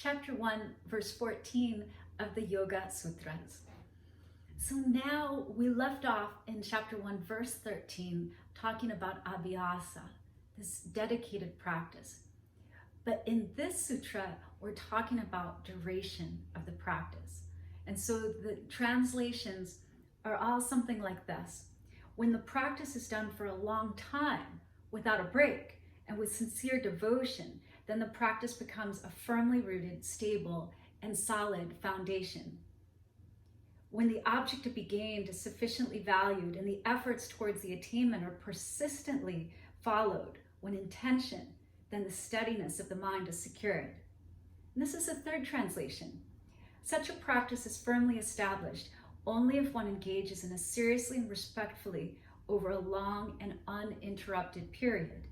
chapter 1, verse 14 of the Yoga Sutras. So now we left off in chapter 1, verse 13, talking about abhyasa, this dedicated practice. But in this sutra, we're talking about duration of the practice. And so the translations are all something like this. When the practice is done for a long time, without a break, and with sincere devotion, then the practice becomes a firmly rooted, stable, and solid foundation. When the object to be gained is sufficiently valued and the efforts towards the attainment are persistently followed, when intention, then the steadiness of the mind is secured. And this is a third translation. Such a practice is firmly established only if one engages in it seriously and respectfully over a long and uninterrupted period.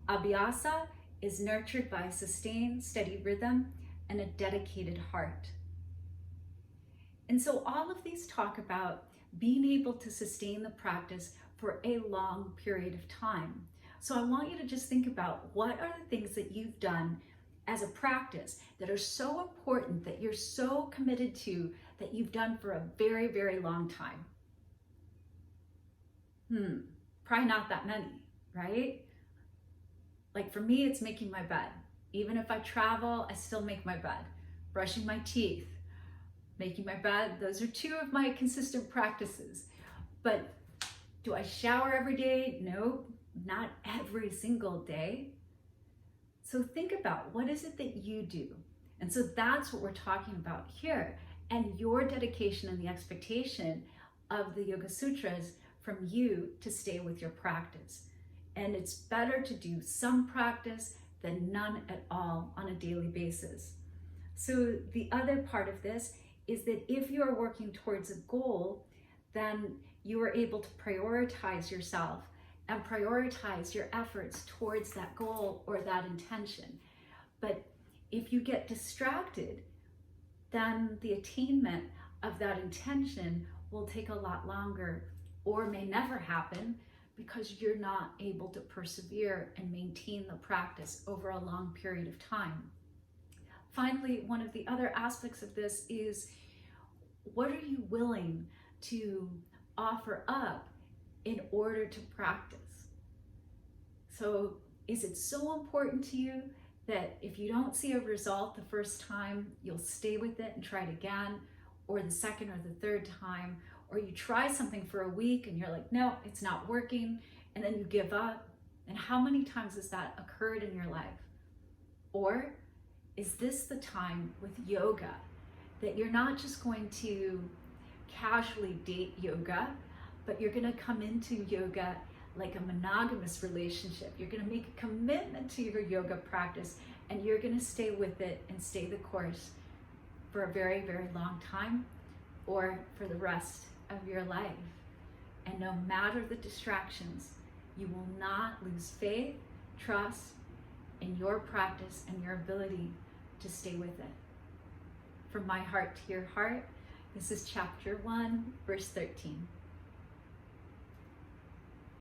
Abhyasa is nurtured by a sustained, steady rhythm and a dedicated heart. And so all of these talk about being able to sustain the practice for a long period of time. So I want you to just think about what are the things that you've done as a practice that are so important, that you're so committed to, that you've done for a very, very long time. Probably not that many, right? Like for me, it's making my bed. Even if I travel, I still make my bed. Brushing my teeth, making my bed, those are two of my consistent practices. But do I shower every day? No, not every single day. So think about, what is it that you do? And so that's what we're talking about here. And your dedication and the expectation of the Yoga Sutras from you to stay with your practice. And it's better to do some practice than none at all on a daily basis. So the other part of this is that if you are working towards a goal, then you are able to prioritize yourself and prioritize your efforts towards that goal or that intention. But if you get distracted, then the attainment of that intention will take a lot longer or may never happen because you're not able to persevere and maintain the practice over a long period of time. Finally, one of the other aspects of this is, what are you willing to offer up in order to practice? So is it so important to you that if you don't see a result the first time, you'll stay with it and try it again, or the second or the third time, or you try something for a week and you're like, no, it's not working, and then you give up? And how many times has that occurred in your life? Or is this the time with yoga that you're not just going to casually date yoga, but you're going to come into yoga like a monogamous relationship? You're going to make a commitment to your yoga practice and you're going to stay with it and stay the course for a very, very long time or for the rest of your life. And no matter the distractions, you will not lose faith, trust in your practice and your ability to stay with it. From my heart to your heart, this is chapter 1, verse 13.